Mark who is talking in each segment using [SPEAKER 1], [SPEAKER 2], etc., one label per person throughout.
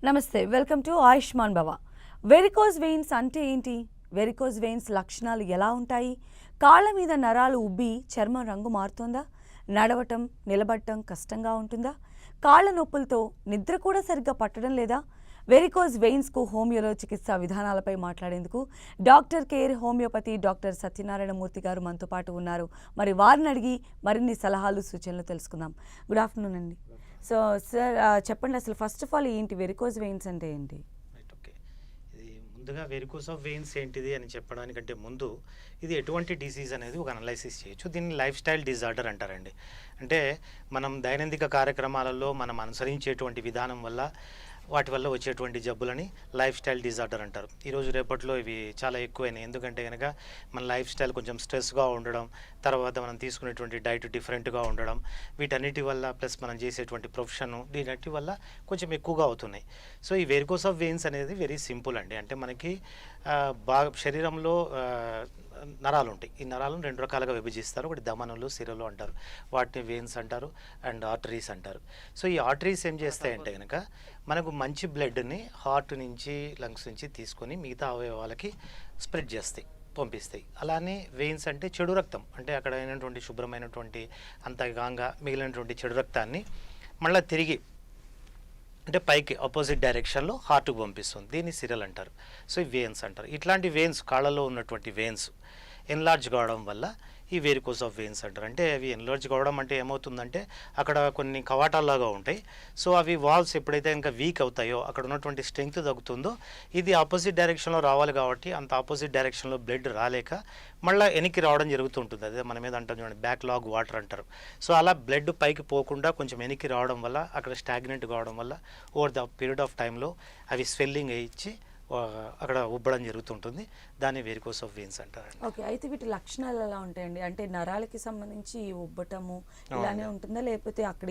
[SPEAKER 1] నమస్తే, welcome to Ayushman భవ. Varicose veins అంటే ఏంటి? వెరికోజ్ వెయిన్స్ లక్షణాలు ఎలా ఉంటాయి? కాళ్ళ మీద నరాలు ఉబ్బి చర్మం రంగు మారుతుందా? నడవటం నిలబడటం కష్టంగా ఉంటుందా? కాళ్ళ నొప్పులతో నిద్ర కూడా సరిగ్గా పట్టడం లేదా? వెరికోజ్ వెయిన్స్కు హోమియోలో చికిత్సా విధానాలపై మాట్లాడేందుకు doctor Care homeopathy doctor Satyanarayana Murthy garu మనతో పాటు ఉన్నారు. మరి వారిని అడిగి మరిన్ని సలహాలు సూచనలు తెలుసుకుందాం. గుడ్ ఆఫ్టర్నూన్ అండి. సో సార్, చెప్పండి, అసలు ఫస్ట్ ఆఫ్ ఆల్ ఏంటి వెరికోజ్ వెయిన్స్ అంటే ఏంటి?
[SPEAKER 2] Right, okay. ఇది ముందుగా వెరికోస్ ఆఫ్ వెయిన్స్ ఏంటిది అని చెప్పడానికంటే ముందు ఇది ఎటువంటి డిసీజ్ అనేది ఒక అనలైసిస్ చేయొచ్చు. దీన్ని లైఫ్ స్టైల్ డిజార్డర్ అంటారండి. అంటే మనం దైనందిక కార్యక్రమాలలో మనం అనుసరించేటువంటి విధానం వల్ల వాటి వల్ల వచ్చేటువంటి జబ్బులని లైఫ్ స్టైల్ డిజార్డర్ అంటారు. ఈరోజు రేపట్లో ఇవి చాలా ఎక్కువైనాయి. ఎందుకంటే కనుక మన లైఫ్ స్టైల్ కొంచెం స్ట్రెస్గా ఉండడం, తర్వాత మనం తీసుకునేటువంటి డైట్ డిఫరెంట్గా ఉండడం, వీటన్నిటి వల్ల ప్లస్ మనం చేసేటువంటి ప్రొఫెషను దీనటి వల్ల కొంచెం ఎక్కువగా అవుతున్నాయి. సో ఈ వెరికోస్ ఆఫ్ వెయిన్స్ అనేది వెరీ సింపుల్ అండి. అంటే మనకి బాగా శరీరంలో నరాలు ఉంటాయి. ఈ నరాలను రెండు రకాలుగా విభజిస్తారు. ఒకటి దమనులు, సిరలు అంటారు. వాటిని వెయిన్స్ అంటారు అండ్ ఆర్టరీస్ అంటారు. సో ఈ ఆర్టరీస్ ఏం చేస్తాయంటే కనుక మనకు మంచి బ్లడ్ని హార్ట్ నుంచి లంగ్స్ నుంచి తీసుకొని మిగతా అవయవాలకి స్ప్రెడ్ చేస్తాయి, పంపిస్తాయి. అలానే వెయిన్స్ అంటే చెడు రక్తం, అంటే అక్కడ అయినటువంటి శుభ్రమైనటువంటి అంతగాంగా మిగిలినటువంటి చెడు రక్తాన్ని మళ్ళీ తిరిగి అంటే పైకి ఆపోజిట్ డైరెక్షన్లో హార్ట్కు పంపిస్తుంది. దీన్ని సిరల్ అంటారు. సో ఈ వెయిన్స్ అంటారు. ఇట్లాంటి వెయిన్స్, కాళ్ళలో ఉన్నటువంటి వెయిన్స్ ఎన్లార్జ్ కావడం వల్ల ఈ వెరికోస్ ఆఫ్ వెయిన్స్ అంటారు. అంటే అవి ఎన్లార్జ్ కావడం అంటే ఏమవుతుందంటే అక్కడ కొన్ని కవాటాల్లాగా ఉంటాయి. సో అవి వాల్స్ ఎప్పుడైతే ఇంకా వీక్ అవుతాయో, అక్కడ ఉన్నటువంటి స్ట్రెంగ్త్ తగ్గుతుందో, ఇది ఆపోజిట్ డైరెక్షన్లో రావాలి కాబట్టి అంత ఆపోజిట్ డైరెక్షన్లో బ్లడ్ రాలేక మళ్ళీ వెనక్కి రావడం జరుగుతుంటుంది. అదే మన మీద అంటారు చూడండి, బ్యాక్లాగ్ వాటర్ అంటారు. సో అలా బ్లడ్ పైకి పోకుండా కొంచెం వెనక్కి రావడం వల్ల, అక్కడ స్టాగ్నెంట్ కావడం వల్ల ఓవర్ ద పీరియడ్ ఆఫ్ టైంలో అవి స్వెల్లింగ్ ఇచ్చి అక్కడ ఉబ్బడం జరుగుతుంటుంది. దాన్ని వెరికోస్ ఆఫ్ వెయిన్స్ అంటారు.
[SPEAKER 1] ఓకే, అయితే వీటి లక్షణాలు ఎలా ఉంటాయండి? అంటే నరాలకి సంబంధించి ఉబ్బటము ఇలానే ఉంటుందా, లేకపోతే అక్కడ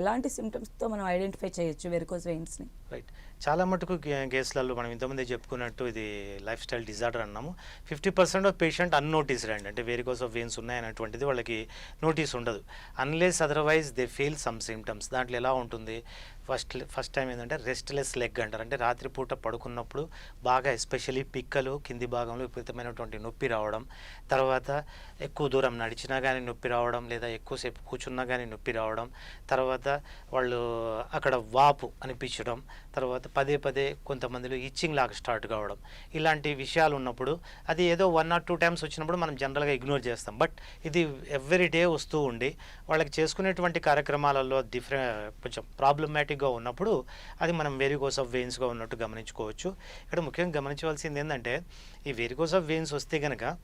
[SPEAKER 1] ఎలాంటి సిమ్టమ్స్తో మనం ఐడెంటిఫై చేయొచ్చు వెరికోజ్ వెయిన్స్ని?
[SPEAKER 2] రైట్, చాలా మటుకు కేసులలో మనం ఇంతమంది చెప్పుకున్నట్టు ఇది లైఫ్ స్టైల్ డిజార్డర్ అన్నాము. 50% ఆఫ్ పేషెంట్ అన్నోటీస్డ్ అండి. అంటే వెరికోస్ ఆఫ్ వెయిన్స్ ఉన్నాయనేటువంటిది వాళ్ళకి నోటీస్ ఉండదు. Unless otherwise they feel some symptoms. దాంట్లో ఎలా ఉంటుంది, ఫస్ట్ టైం ఏంటంటే రెస్ట్లెస్ లెగ్ అంటారు. అంటే రాత్రిపూట పడుకున్నప్పుడు బాగా ఎస్పెషల్లీ పిక్కలు కింది భాగంలో విపరీతమైనటువంటి నొప్పి రావడం, తర్వాత ఎక్కువ దూరం నడిచినా కానీ నొప్పి రావడం, లేదా ఎక్కువసేపు కూర్చున్నా కానీ నొప్పి రావడం, తర్వాత వాళ్ళు అక్కడ వాపు అనిపించడం, తర్వాత పదే పదే కొంతమందిలో ఇచ్చింగ్ లాగా స్టార్ట్ కావడం, ఇలాంటి విషయాలు ఉన్నప్పుడు అది ఏదో 1 or 2 టైమ్స్ వచ్చినప్పుడు మనం జనరల్గా ఇగ్నోర్ చేస్తాం. బట్ ఇది ఎవ్రీ డే వస్తూ ఉండి వాళ్ళకి చేసుకునేటువంటి కార్యక్రమాలలో కొంచెం ప్రాబ్లమాటిక్గా ఉన్నప్పుడు అది మనం వెరికోస్ ఆఫ్ వెయిన్స్గా ఉన్నట్టు గమనించుకోవచ్చు. ఇక్కడ ముఖ్యంగా గమనించవలసింది ఏంటంటే ఈ వెరికోస్ ఆఫ్ వెయిన్స్ వస్తే కనుక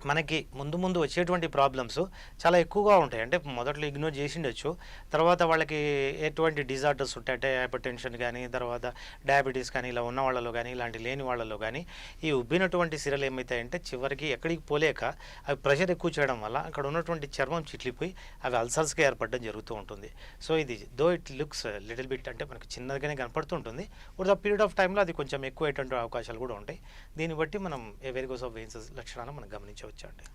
[SPEAKER 2] మనకి ముందు వచ్చేటువంటి ప్రాబ్లమ్స్ చాలా ఎక్కువగా ఉంటాయి. అంటే మొదట్లో ఇగ్నోర్ చేసిండొచ్చు, తర్వాత వాళ్ళకి ఎటువంటి డిజార్డర్స్ ఉంటాయి అంటే హైపర్ టెన్షన్ కానీ, తర్వాత డయాబెటీస్ కానీ, ఇలా ఉన్న వాళ్ళలో కానీ, ఇలాంటి లేని వాళ్ళలో కానీ ఈ ఉబ్బినటువంటి సిరలు ఏమవుతాయంటే చివరికి ఎక్కడికి పోలేక అవి ప్రెషర్ ఎక్కువ చేయడం వల్ల అక్కడ ఉన్నటువంటి చర్మం చిట్లిపోయి అవి అల్సర్స్గా ఏర్పడడం జరుగుతూ ఉంటుంది. సో ఇది though it looks little bit అంటే మనకు చిన్నగానే కనపడుతుంటుంది. ఓవర్ ద పీరియడ్ ఆఫ్ టైంలో అది కొంచెం ఎక్కువ అయ్యేటువంటి అవకాశాలు కూడా ఉంటాయి. దీన్ని బట్టి మనం వెరికోస్ ఆఫ్ వెయిన్స్ లక్షణాలను మనం గమనించవచ్చు.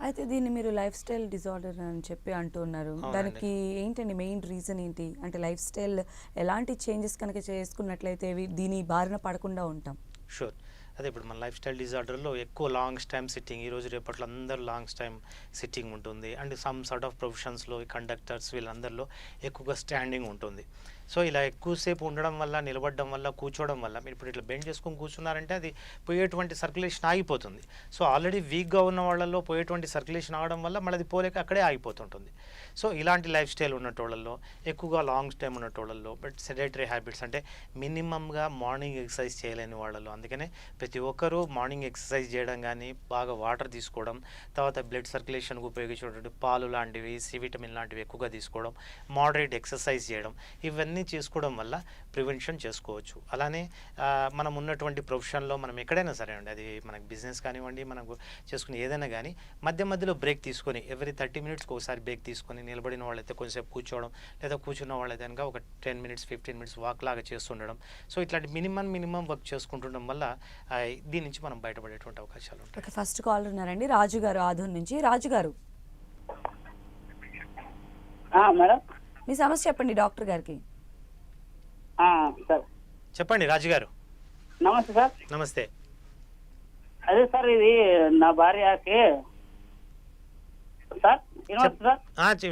[SPEAKER 1] అయితే దీన్ని మీరు లైఫ్ స్టైల్ డిజార్డర్ అని చెప్పి అంటున్నారు. దానికి ఏంటండి మెయిన్ రీజన్ ఏంటి? అంటే లైఫ్ స్టైల్ ఎలాంటి చేంజెస్ కనుక చేసుకున్నట్లయితే దీని బారిన పడకుండా ఉంటాం?
[SPEAKER 2] షూర్, అదే ఇప్పుడు మన లైఫ్ స్టైల్ డిజార్డర్లో ఎక్కువ లాంగ్ టైమ్ సిట్టింగ్, ఈరోజు రేపట్లో అందరూ లాంగ్ టైమ్ సిట్టింగ్ ఉంటుంది. అండ్ సమ్ సార్ట్ ఆఫ్ ప్రొఫెషన్స్లో కండక్టర్స్ వీళ్ళందరిలో ఎక్కువగా స్టాండింగ్ ఉంటుంది. సో ఇలా ఎక్కువసేపు ఉండడం వల్ల, నిలబడడం వల్ల, కూర్చోవడం వల్ల, మీరు ఇప్పుడు ఇట్లా బెండ్ చేసుకొని కూర్చున్నారంటే అది పోయేటువంటి సర్క్యులేషన్ ఆగిపోతుంది. సో ఆల్రెడీ వీక్గా ఉన్న వాళ్ళల్లో పోయేటువంటి సర్క్యులేషన్ ఆగడం వల్ల మళ్ళీ అది పోలేక అక్కడే ఆగిపోతుంటుంది. సో ఇలాంటి లైఫ్ స్టైల్ ఉన్నటోళ్ళల్లో, ఎక్కువగా లాంగ్ టైం ఉన్నటోళ్ళల్లో, బట్ సెడేటరీ హ్యాబిట్స్ అంటే మినిమంగా మార్నింగ్ ఎక్సర్సైజ్ చేయలేని వాళ్ళలో, అందుకనే ప్రతి ఒక్కరూ మార్నింగ్ ఎక్సర్సైజ్ చేయడం కానీ, బాగా వాటర్ తీసుకోవడం, తర్వాత బ్లడ్ సర్క్యులేషన్కి ఉపయోగించేటువంటి పాలు లాంటివి, సి విటమిన్ లాంటివి ఎక్కువగా తీసుకోవడం, మోడరేట్ ఎక్సర్సైజ్ చేయడం, ఇవన్నీ చేసుకోవడం వల్ల ప్రివెన్షన్ చేసుకోవచ్చు. అలానే మనం ఉన్నటువంటి ప్రొఫెషన్లో మనం ఎక్కడైనా సరే అండి, అది మనకు బిజినెస్ కానివ్వండి, మనకు చేసుకుని ఏదైనా కానీ మధ్యలో బ్రేక్ తీసుకొని ఎవ్రీ 30 minutesకి ఒకసారి బ్రేక్ తీసుకొని, నిలబడిన వాళ్ళైతే కొంచెంసేపు కూర్చోవడం, లేదా కూర్చున్న వాళ్ళైతే కనుక ఒక 10 minutes 15 minutes వాక్ లాగా చేస్తుండడం. సో ఇట్లాంటి మినిమం వర్క్ చేసుకుంటుండడం వల్ల దీని నుంచి మనం బయటపడేటువంటి అవకాశాలు ఉంటాయి.
[SPEAKER 1] ఓకే, ఫస్ట్ కాల్ ఉన్నారండి, రాజు గారు ఆధూన్ నుంచి. రాజు గారు,
[SPEAKER 3] మేడం
[SPEAKER 1] మీ సమస్య చెప్పండి డాక్టర్ గారికి.
[SPEAKER 3] సార్
[SPEAKER 2] చెప్పండి రాజుగారు.
[SPEAKER 3] నమస్తే సార్.
[SPEAKER 2] నమస్తే.
[SPEAKER 3] అదే సార్, ఇది నా భార్యకి సార్ వినవచ్చు సార్.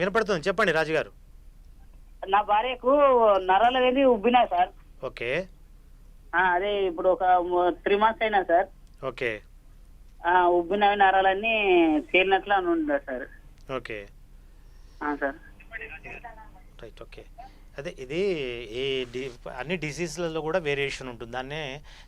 [SPEAKER 2] వినపడుతుంది, చెప్పండి రాజుగారు.
[SPEAKER 3] నా భార్యకు నరాలు అనేది ఉబ్బినాయి సార్.
[SPEAKER 2] ఓకే
[SPEAKER 3] అదే ఇప్పుడు ఒక 3 months అయినా సార్.
[SPEAKER 2] ఓకే
[SPEAKER 3] ఉబ్బినవి నరాలన్నీ తేలినట్లు అని ఉండదు sir.
[SPEAKER 2] Okay
[SPEAKER 3] sir.
[SPEAKER 2] Right. Okay అదే ఇది అన్ని డిసీజ్లలో కూడా వేరియేషన్ ఉంటుంది. దాన్నే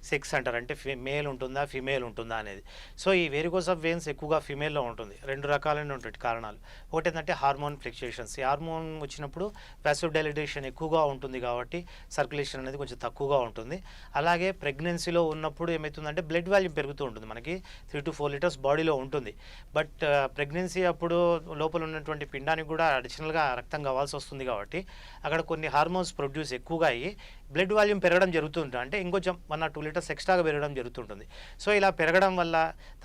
[SPEAKER 2] సెక్స్ అంటారు, అంటే మేల్ ఉంటుందా ఫిమేల్ ఉంటుందా అనేది. సో ఈ వెరికోస్ ఆఫ్ వెయిన్స్ ఎక్కువగా ఫిమేల్లో ఉంటుంది. 2 రకాలైన ఉంటాయి కారణాలు. ఒకటి ఏంటంటే హార్మోన్ ఫ్లక్చుయేషన్స్. ఈ హార్మోన్ వచ్చినప్పుడు వాసోడైలేషన్ ఎక్కువగా ఉంటుంది కాబట్టి సర్క్యులేషన్ అనేది కొంచెం తక్కువగా ఉంటుంది. అలాగే ప్రెగ్నెన్సీలో ఉన్నప్పుడు ఏమవుతుందంటే బ్లడ్ వాల్యూమ్ పెరుగుతూ ఉంటుంది. మనకి 3 to 4 liters బాడీలో ఉంటుంది. బట్ ప్రెగ్నెన్సీ అప్పుడు లోపల ఉన్నటువంటి పిండానికి కూడా అడిషనల్గా రక్తం కావాల్సి వస్తుంది కాబట్టి అక్కడ కొన్ని హార్మోన్స్ ప్రొడ్యూస్ ఎక్కువగా అయ్యి బ్లడ్ వాల్యూమ్ పెరగడం జరుగుతుంటుంది. అంటే ఇంకొంచెం 1 or 2 liters ఎక్స్ట్రాగా పెరగడం జరుగుతుంటుంది. సో ఇలా పెరగడం వల్ల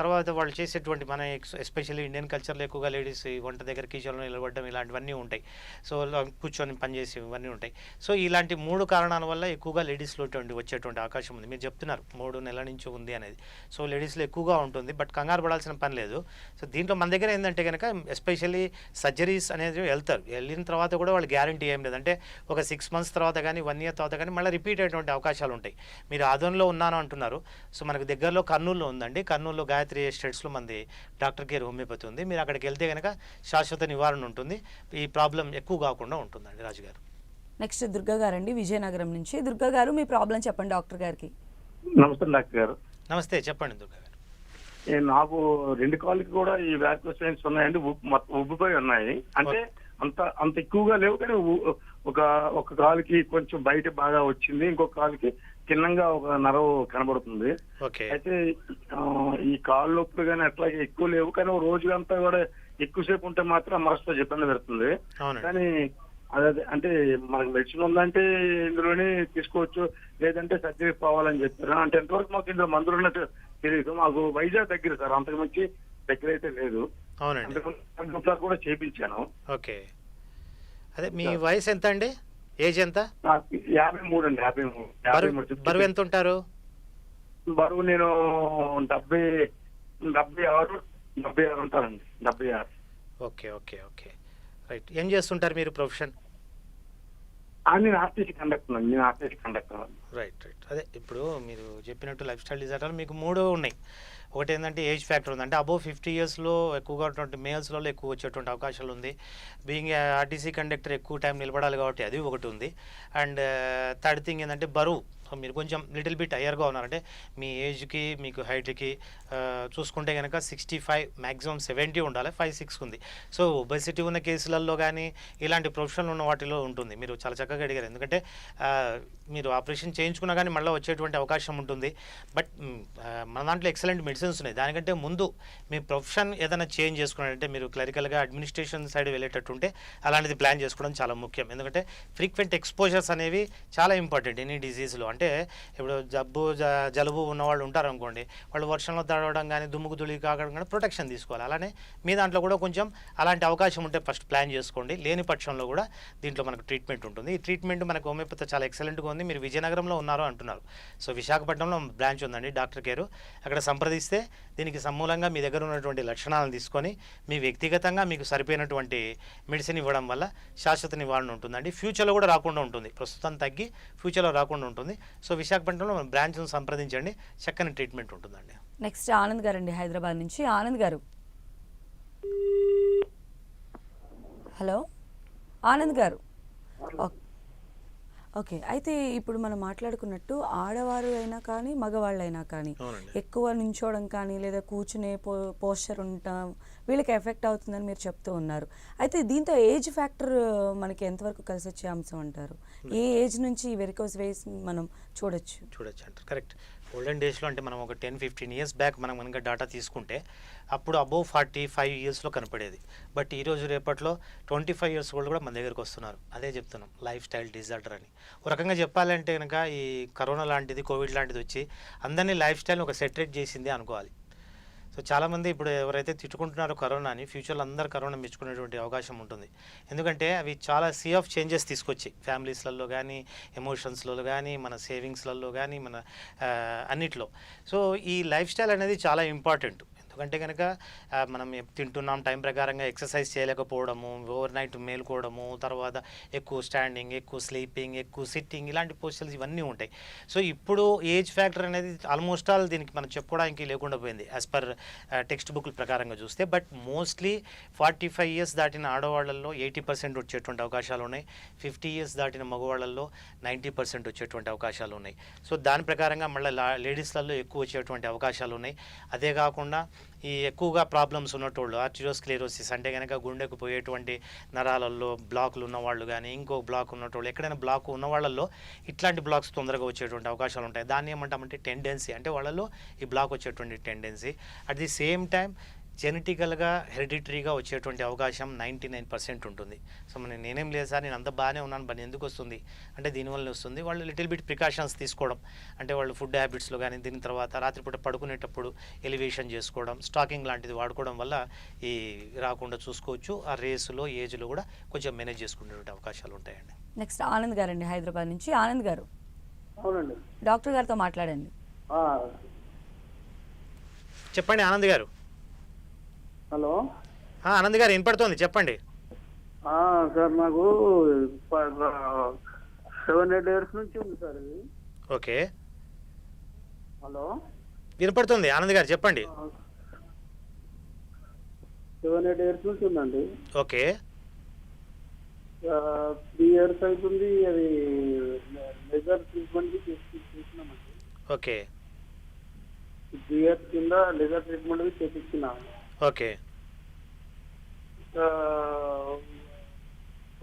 [SPEAKER 2] తర్వాత వాళ్ళు చేసేటువంటి మన ఎస్పెషల్లీ ఇండియన్ కల్చర్లో ఎక్కువగా లేడీస్ వంట దగ్గర కిచెన్లో నిలబడడం ఇలాంటివన్నీ ఉంటాయి. సో కూర్చొని పనిచేసి ఇవన్నీ ఉంటాయి. సో ఇలాంటి 3 కారణాల వల్ల ఎక్కువగా లేడీస్లో వచ్చేటువంటి అవకాశం ఉంది. మీరు చెప్తున్నారు 3 నెలల నుంచి ఉంది అనేది. సో లేడీస్లో ఎక్కువగా ఉంటుంది. బట్ కంగారు పడాల్సిన పని లేదు. సో దీంట్లో మన దగ్గర ఏంటంటే కనుక ఎస్పెషల్లీ సర్జరీస్ అనేది వెళ్తారు. వెళ్ళిన తర్వాత కూడా వాళ్ళు గ్యారంటీ ఏం లేదంటే ఒక 6 months తర్వాత కానీ 1 year తర్వాత కానీ మళ్ళీ రిపీట్ అయ్యేటువంటి అవకాశాలు ఉంటాయి. మీరు ఆదోన్లో ఉన్నాను అంటున్నారు. సో మనకు దగ్గరలో కర్నూలులో ఉందండి. కర్నూలులో గాయత్రి ఎస్టేట్స్లో మంది డాక్టర్ కేర్ హోమియోపతి ఉంది. మీరు అక్కడికి వెళ్తే కనుక శాశ్వత నివారణ ఉంటుంది. ఈ ప్రాబ్లం ఎక్కువ కాకుండా ఉంటుందండి. రాజుగారు.
[SPEAKER 1] నెక్స్ట్ దుర్గా గారు అండి, విజయనగరం నుంచి. దుర్గా గారు మీ ప్రాబ్లం చెప్పండి డాక్టర్ గారికి.
[SPEAKER 4] నమస్తే డాక్టర్ గారు.
[SPEAKER 2] నమస్తే, చెప్పండి దుర్గా గారు.
[SPEAKER 4] నాకు 2 కాళ్ళకి కూడా ఈ వారికోస్ వెయిన్స్ ఉన్నాయండి. ఉబ్బిపోయి ఉన్నాయి. అంటే అంత ఎక్కువగా లేవు, కానీ ఒక కాలుకి కొంచెం బయట బాగా వచ్చింది, ఇంకొక కాలుకి చిన్నగా ఒక నరవు కనబడుతుంది. అయితే ఈ కాళ్ళు నొప్పులు కానీ అట్లాగే ఎక్కువ లేవు, కానీ రోజులంతా కూడా ఎక్కువసేపు ఉంటే మాత్రం మనసుతో ఇబ్బంది పెడుతుంది. కానీ అదే అంటే మనకు మెడిసిన్ ఉందంటే ఇందులోనే తీసుకోవచ్చు, లేదంటే సర్జరీ పోవాలని చెప్పారు. అంటే ఎంతవరకు మాకు ఇందులో మందులు ఉన్నట్టు తెలియదు. మాకు వైజాగ్ దగ్గర సార్, అంతకు మించి దగ్గర అయితే లేదు.
[SPEAKER 2] అవునండి,
[SPEAKER 4] కూడా చేయించాను.
[SPEAKER 2] ఓకే అదే మీ వయసు ఎంత అండి? ఏజ్ ఎంత?
[SPEAKER 4] 53 అండి. 53.
[SPEAKER 2] బరువు ఎంత ఉంటారు?
[SPEAKER 4] బరువు నేను 76 ఉంటానండి. 76.
[SPEAKER 2] Okay okay okay right. ఏం చేస్తుంటారు మీరు ప్రొఫెషన్?
[SPEAKER 4] నేను ఆర్టీసీ కండక్టర్ అండి.
[SPEAKER 2] Right right. అదే ఇప్పుడు మీరు చెప్పినట్టు లైఫ్ స్టైల్ డిజార్డర్లు మీకు 3 ఉన్నాయి. ఒకటి ఏంటంటే ఏజ్ ఫ్యాక్టర్ ఉంది. అంటే అబోవ్ 50 yearsలో ఎక్కువగా ఉన్నటువంటి మేల్స్లో ఎక్కువ వచ్చేటువంటి అవకాశాలు ఉంది. బీయింగ్ ఆర్టీసీ కండక్టర్ ఎక్కువ టైం నిలబడాలి కాబట్టి అది ఒకటి ఉంది. అండ్ థర్డ్ థింగ్ ఏంటంటే బరువు. మీరు కొంచెం లిటిల్ బిట్ హయ్యర్గా ఉన్నారంటే మీ ఏజ్కి మీకు హైట్కి చూసుకుంటే కనుక 65 మ్యాక్సిమం 70 ఉండాలి. 5'6" ఉంది. సో ఒబెసిటీ ఉన్న కేసులలో కానీ ఇలాంటి ప్రొఫెషనల్ ఉన్న వాటిలో ఉంటుంది. మీరు చాలా చక్కగా అడిగారు. ఎందుకంటే మీరు ఆపరేషన్ చేయించుకున్నా కానీ మళ్ళీ వచ్చేటువంటి అవకాశం ఉంటుంది. బట్ మన దాంట్లో ఎక్సలెంట్ మెడిసిన్స్ ఉన్నాయి. దానికంటే ముందు మీ ప్రొఫెషన్ ఏదైనా చేంజ్ చేసుకున్నారంటే మీరు క్లరికల్గా అడ్మినిస్ట్రేషన్ సైడ్ వెళ్ళేటట్టుంటే అలాంటిది ప్లాన్ చేసుకోవడం చాలా ముఖ్యం. ఎందుకంటే ఫ్రీక్వెంట్ ఎక్స్పోజర్స్ అనేవి చాలా ఇంపార్టెంట్ ఎనీ డిసీజ్లో. అంటే ఇప్పుడు జలుబు ఉన్నవాళ్ళు ఉంటారు అనుకోండి, వాళ్ళు వర్షంలో తడవడం కానీ దుమ్ముకు దుళి కాకడం కానీ ప్రొటెక్షన్ తీసుకోవాలి. అలానే మీ దాంట్లో కూడా కొంచెం అలాంటి అవకాశం ఉంటే ఫస్ట్ ప్లాన్ చేసుకోండి. లేని పక్షంలో కూడా దీంట్లో మనకు ట్రీట్మెంట్ ఉంటుంది. ఈ ట్రీట్మెంట్ మనకు హోమియోపతి చాలా ఎక్సలెంట్గా ఉంది. మీరు విజయనగరంలో ఉన్నారు అంటున్నారు. సో విశాఖపట్నంలో బ్రాంచ్ ఉందండి డాక్టర్ కేరు. అక్కడ సంప్రదిస్తే దీనికి సమూలంగా మీ దగ్గర ఉన్నటువంటి లక్షణాలను తీసుకొని మీ వ్యక్తిగతంగా మీకు సరిపోయినటువంటి మెడిసిన్ ఇవ్వడం వల్ల శాశ్వత నివారణ ఉంటుందండి. ఫ్యూచర్లో కూడా రాకుండా ఉంటుంది. ప్రస్తుతం తగ్గి ఫ్యూచర్లో రాకుండా ఉంటుంది. సో విశాఖపట్నంలో బ్రాంచ్ను సంప్రదించండి, చక్కని ట్రీట్మెంట్ ఉంటుందండి.
[SPEAKER 1] నెక్స్ట్ ఆనంద్ గారు అండి, హైదరాబాద్ నుంచి. ఆనంద్ గారు. హలో ఆనంద్ గారు. ఓకే, అయితే ఇప్పుడు మనం మాట్లాడుకున్నట్టు ఆడవారు అయినా కానీ మగవాళ్ళు అయినా కానీ ఎక్కువ నించోవడం కానీ లేదా కూర్చునే పోస్చర్ ఉండటం వీళ్ళకి ఎఫెక్ట్ అవుతుందని మీరు చెప్తూ ఉన్నారు. అయితే దీంతో ఏజ్ ఫ్యాక్టర్ మనకి ఎంతవరకు కలిసి వచ్చే అంశం అంటారు? ఏ ఏజ్ నుంచి వెరికోస్ వెయిన్స్ మనం చూడొచ్చు
[SPEAKER 2] అంటారు? కరెక్ట్. ఓల్డెన్ డేస్లో అంటే మనం ఒక 10-15 years బ్యాక్ మనం కనుక డేటా తీసుకుంటే అప్పుడు అబోవ్ 45 yearsలో కనపడేది. బట్ ఈరోజు రేపట్లో 25 years వాళ్ళు కూడా మన దగ్గరికి వస్తున్నారు. అదే చెప్తున్నాం, లైఫ్ స్టైల్ డిజార్డర్ అని. ఒక రకంగా చెప్పాలంటే కనుక ఈ కరోనా లాంటిది, కోవిడ్ లాంటిది వచ్చి అందరినీ లైఫ్ స్టైల్ని ఒక సెటరేట్ చేసింది అనుకోవాలి. సో చాలామంది ఇప్పుడు ఎవరైతే తిట్టుకుంటున్నారో కరోనాని, ఫ్యూచర్లో అందరు కరోనా మెచ్చుకునేటువంటి అవకాశం ఉంటుంది. ఎందుకంటే అవి చాలా సీ ఆఫ్ చేంజెస్ తీసుకొచ్చాయి ఫ్యామిలీస్లలో కానీ, ఎమోషన్స్లలో కానీ, మన సేవింగ్స్లలో కానీ, మన అన్నిట్లో. సో ఈ లైఫ్ స్టైల్ అనేది చాలా ఇంపార్టెంట్. ఎందుకంటే కనుక మనం తింటున్నాం టైం ప్రకారంగా, ఎక్సర్సైజ్ చేయలేకపోవడము, ఓవర్ నైట్ మేలుకోవడము, తర్వాత ఎక్కువ స్టాండింగ్, ఎక్కువ స్లీపింగ్, ఎక్కువ సిట్టింగ్, ఇలాంటి పొజిషన్స్ ఇవన్నీ ఉంటాయి. సో ఇప్పుడు ఏజ్ ఫ్యాక్టర్ అనేది ఆల్మోస్ట్ ఆల్ దీనికి మనం చెప్పుకోవడానికి లేకుండా పోయింది యాజ్ పర్ టెక్స్ట్ బుక్ల ప్రకారంగా చూస్తే. బట్ మోస్ట్లీ 45 ఇయర్స్ దాటిన ఆడవాళ్ళల్లో 80% వచ్చేటువంటి అవకాశాలు ఉన్నాయి. 50 ఇయర్స్ దాటిన మగవాళ్ళల్లో 90% వచ్చేటువంటి అవకాశాలు ఉన్నాయి. సో దాని ప్రకారంగా మళ్ళీ లేడీస్లలో ఎక్కువ వచ్చేటువంటి అవకాశాలు ఉన్నాయి. అదే కాకుండా ఈ ఎక్కువగా ప్రాబ్లమ్స్ ఉన్నటోళ్ళు, ఆర్టిరియోస్క్లెరోసిస్ అంటే కనుక గుండెకు పోయేటువంటి నరాలలో బ్లాక్లు ఉన్నవాళ్ళు కానీ, ఇంకో బ్లాక్ ఉన్నటోళ్ళు, ఎక్కడైనా బ్లాక్ ఉన్న వాళ్ళల్లో ఇట్లాంటి బ్లాక్స్ తొందరగా వచ్చేటువంటి అవకాశాలు ఉంటాయి. దాన్ని ఏమంటామంటే టెండెన్సీ, అంటే వాళ్ళలో ఈ బ్లాక్ వచ్చేటువంటి tendency. At the same time జెనెటికల్గా హెరిడిటరీగా వచ్చేటువంటి అవకాశం 99% ఉంటుంది. సో నేనేం లేదు సార్, నేను అంత బాగానే ఉన్నాను, పని ఎందుకు వస్తుంది అంటే దీనివల్ల వస్తుంది. వాళ్ళు లిటిల్ బిట్ ప్రికాషన్స్ తీసుకోవడం, అంటే వాళ్ళు ఫుడ్ హ్యాబిట్స్లో కానీ, దీని తర్వాత రాత్రిపూట పడుకునేటప్పుడు ఎలివేషన్ చేసుకోవడం, స్టాకింగ్ లాంటిది వాడుకోవడం వల్ల ఈ రాకుండా చూసుకోవచ్చు. ఆ రేసులో ఏజ్లో కూడా కొంచెం మేనేజ్ చేసుకునేటువంటి అవకాశాలు ఉంటాయండి.
[SPEAKER 1] నెక్స్ట్ ఆనంద్ గారండి హైదరాబాద్ నుంచి. ఆనంద్ గారు,
[SPEAKER 5] అవునండి.
[SPEAKER 1] డాక్టర్ గారితో మాట్లాడండి.
[SPEAKER 2] చెప్పండి ఆనంద్ గారు.
[SPEAKER 5] హలో
[SPEAKER 2] ఆనంద్ గారు వినపడుతోంది, చెప్పండి.
[SPEAKER 5] సార్ నాకు 7-8 ఇయర్స్ నుంచి ఉంది సార్ ఇది.
[SPEAKER 2] ఓకే,
[SPEAKER 5] హలో
[SPEAKER 2] వినపడుతుంది ఆనంద్ గారు, చెప్పండి.
[SPEAKER 5] 7-8 ఇయర్స్ నుంచి ఉందండి.
[SPEAKER 2] ఓకే,
[SPEAKER 5] 3 ఇయర్స్ అవుతుంది. అది లేజర్ ట్రీట్మెంట్ చేసినామండి.
[SPEAKER 2] ఓకే,
[SPEAKER 5] 3 ఇయర్స్ కింద లేజర్ ట్రీట్మెంట్ చేపించినా.
[SPEAKER 2] ఓకే,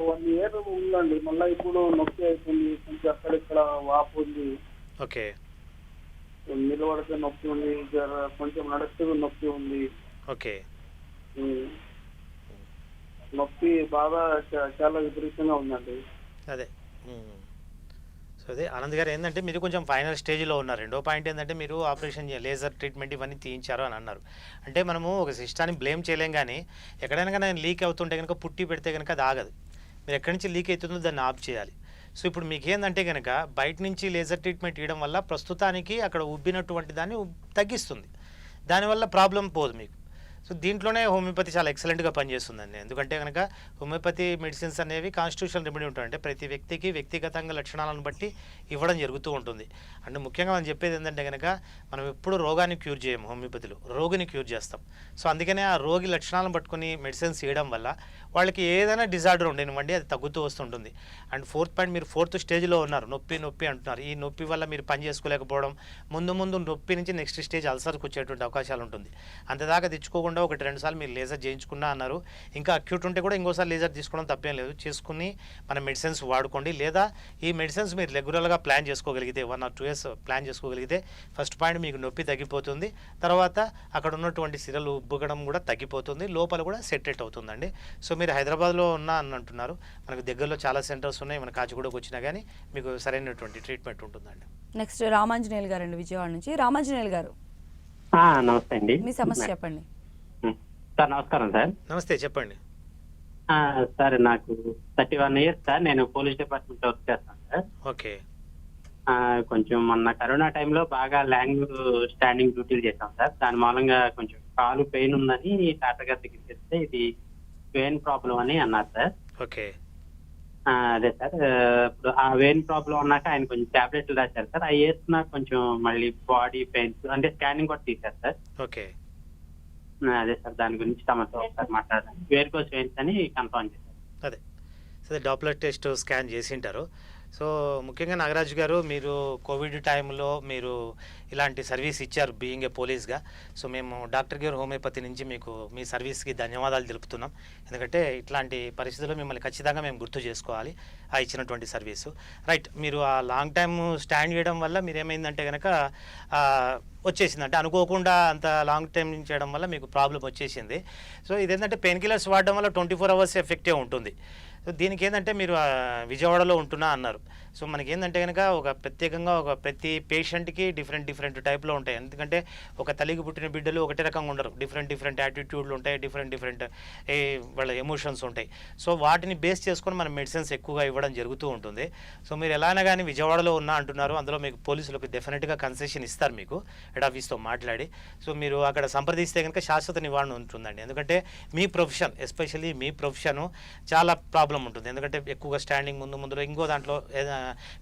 [SPEAKER 5] 1 ఇయర్ ఉందండి. మళ్ళీ ఇప్పుడు నొప్పి అవుతుంది, కొంచెం అక్కడిక్కడ వాపు ఉంది.
[SPEAKER 2] ఓకే,
[SPEAKER 5] నిలబడితే నొప్పి ఉంది, కొంచెం నడిస్తే నొప్పి ఉంది.
[SPEAKER 2] ఓకే,
[SPEAKER 5] నొప్పి బాగా చాలా విపరీతంగా ఉందండి.
[SPEAKER 2] అదే. సో అదే ఆనంద్ గారు, ఏంటంటే మీరు కొంచెం ఫైనల్ స్టేజ్లో ఉన్నారు. రెండో పాయింట్ ఏంటంటే మీరు ఆపరేషన్ లేజర్ ట్రీట్మెంట్ ఇవన్నీ తీయించారు అని అన్నారు. అంటే మనము ఒక సిస్టాన్ని బ్లేమ్ చేయలేం, కానీ ఎక్కడైనా కానీ లీక్ అవుతుంటే కనుక పుట్టి పెడితే కనుక అది ఆగదు. మీరు ఎక్కడి నుంచి లీక్ అవుతుందో దాన్ని ఆఫ్ చేయాలి. సో ఇప్పుడు మీకు ఏంటంటే కనుక బయట నుంచి లేజర్ ట్రీట్మెంట్ ఇవ్వడం వల్ల ప్రస్తుతానికి అక్కడ ఉబ్బినటువంటి దాన్ని తగ్గిస్తుంది, దానివల్ల ప్రాబ్లం పోదు మీకు. సో దీంట్లోనే హోమియోపతి చాలా ఎక్సలెంట్గా పనిచేస్తుందండి. ఎందుకంటే కనుక హోమియోపతి మెడిసిన్స్ అనేవి కాన్స్టిట్యూషనల్ రెమెడీ ఉంటాయి, అంటే ప్రతి వ్యక్తికి వ్యక్తిగతంగా లక్షణాలను బట్టి ఇవ్వడం జరుగుతూ ఉంటుంది. అంటే ముఖ్యంగా మనం చెప్పేది ఏంటంటే కనుక మనం ఎప్పుడు రోగాన్ని క్యూర్ చేయము, హోమియోపతిలో రోగిని క్యూర్ చేస్తాం. సో అందుకనే ఆ రోగి లక్షణాలను పట్టుకుని మెడిసిన్స్ ఇవ్వడం వల్ల వాళ్ళకి ఏదైనా డిజార్డర్ ఉండనివ్వండి అది తగ్గుతూ వస్తుంటుంది. అండ్ 4th పాయింట్, మీరు 4th స్టేజ్లో ఉన్నారు, నొప్పి నొప్పి అంటున్నారు. ఈ నొప్పి వల్ల మీరు పని చేసుకోలేకపోవడం, ముందు నొప్పి నుంచి నెక్స్ట్ స్టేజ్ అల్సర్కి వచ్చేటువంటి అవకాశాలు ఉంటుంది. అంతదాకా తెచ్చుకోకుండా 1-2 సార్లు మీరు లేజర్ చేయించుకున్నా అన్నారు. ఇంకా అక్యూట్ ఉంటే కూడా ఇంకోసారి లేజర్ తీసుకోవడం తప్పేం లేదు, చేసుకుని మన మెడిసిన్స్ వాడుకోండి. లేదా ఈ మెడిసిన్స్ మీరు రెగ్యులర్గా ప్లాన్ చేసుకోగలిగితే 1 or 2 years ప్లాన్ చేసుకోగలిగితే ఫస్ట్ పాయింట్ మీకు నొప్పి తగ్గిపోతుంది, తర్వాత అక్కడ ఉన్నటువంటి సిరలు ఉబ్బగడం కూడా తగ్గిపోతుంది, లోపల కూడా సెటరేట్ అవుతుందండి. సో మీరు హైదరాబాద్లో ఉన్నా అని అంటున్నారు, మనకు దగ్గరలో చాలా సెంటర్స్ ఉన్నాయి, మన కాచిగూడకు వచ్చినా కానీ మీకు సరైనటువంటి ట్రీట్మెంట్ ఉంటుందండి.
[SPEAKER 1] నెక్స్ట్ రామాంజనేయులు గారండి విజయవాడ నుంచి. రామాంజనేయులు గారు,
[SPEAKER 6] నమస్తే అండి.
[SPEAKER 1] మీ సమస్య చెప్పండి.
[SPEAKER 6] సార్ నమస్కారం సార్.
[SPEAKER 2] నమస్తే, చెప్పండి.
[SPEAKER 6] సార్ నాకు 31 ఇయర్స్ సార్, నేను పోలీస్ డిపార్ట్మెంట్ వర్క్ చేస్తాను సార్.
[SPEAKER 2] ఓకే,
[SPEAKER 6] కొంచెం మొన్న కరోనా టైంలో బాగా స్టాండింగ్ డ్యూటీలు చేశాం సార్. దాని మూలంగా కొంచెం కాలు పెయిన్ ఉందని డాక్టర్ గారి దగ్గరికి వెళ్తే ఇది వెయిన్ ప్రాబ్లం అని అన్నారు సార్.
[SPEAKER 2] ఓకే,
[SPEAKER 6] అదే సార్, ఇప్పుడు ఆ వెయిన్ ప్రాబ్లం అన్నాక ఆయన కొంచెం టాబ్లెట్లు రాశారు సార్. అవి వేస్తున్నా కొంచెం మళ్ళీ బాడీ పెయిన్స్, అంటే స్కానింగ్ కూడా తీశారు సార్.
[SPEAKER 2] ఓకే,
[SPEAKER 6] అదే సార్, దాని గురించి తమతో ఒకసారి మాట్లాడాలి. వేరికోస్ వెయిన్స్ అని కన్ఫర్మ్ చేశారు.
[SPEAKER 2] అదే సరే, డాప్లర్ టెస్ట్ స్కాన్ చేసింటారు. సో ముఖ్యంగా నాగరాజు గారు, మీరు కోవిడ్ టైంలో మీరు ఇలాంటి సర్వీస్ ఇచ్చారు బీయింగ్ ఏ పోలీస్గా. సో మేము డాక్టర్ గారు హోమియోపతి నుంచి మీకు మీ సర్వీస్కి ధన్యవాదాలు తెలుపుతున్నాం. ఎందుకంటే ఇట్లాంటి పరిస్థితుల్లో మిమ్మల్ని ఖచ్చితంగా మేము గుర్తు చేసుకోవాలి ఆ ఇచ్చినటువంటి సర్వీసు. రైట్, మీరు ఆ లాంగ్ టైమ్ స్టాండ్ చేయడం వల్ల మీరు ఏమైందంటే కనుక వచ్చేసింది, అంటే అనుకోకుండా అంత లాంగ్ టైం చేయడం వల్ల మీకు ప్రాబ్లం వచ్చేసింది. సో ఇదేంటంటే పెయిన్ కిల్లర్స్ వాడడం వల్ల 24 hours ఎఫెక్టివ్ ఉంటుంది. సో దీనికి ఏంటంటే మీరు విజయవాడలో ఉంటున్నా అన్నారు, సో మనకి ఏంటంటే కనుక ప్రత్యేకంగా ప్రతి పేషెంట్కి డిఫరెంట్ టైప్లో ఉంటాయి. ఎందుకంటే ఒక తల్లికి పుట్టిన బిడ్డలు ఒకటే రకంగా ఉండరు, డిఫరెంట్ యాటిట్యూడ్లు ఉంటాయి, డిఫరెంట్ వాళ్ళ ఎమోషన్స్ ఉంటాయి. సో వాటిని బేస్ చేసుకొని మనం మెడిసిన్స్ ఎక్కువగా ఇవ్వడం జరుగుతూ ఉంటుంది. సో మీరు ఎలా అయినా కానీ విజయవాడలో ఉన్నా అంటున్నారు, అందులో మీకు పోలీసులకు డెఫినెట్గా కన్సెషన్ ఇస్తారు మీకు హెడ్ ఆఫీస్తో మాట్లాడి. సో మీరు అక్కడ సంప్రదిస్తే కనుక శాశ్వత నివారణ ఉంటుందండి. ఎందుకంటే మీ ప్రొఫెషన్, ఎస్పెషల్లీ మీ ప్రొఫెషను చాలా ప్రాబ్లం ఉంటుంది. ఎందుకంటే ఎక్కువగా స్టాండింగ్ ముందులో ఇంకో దాంట్లో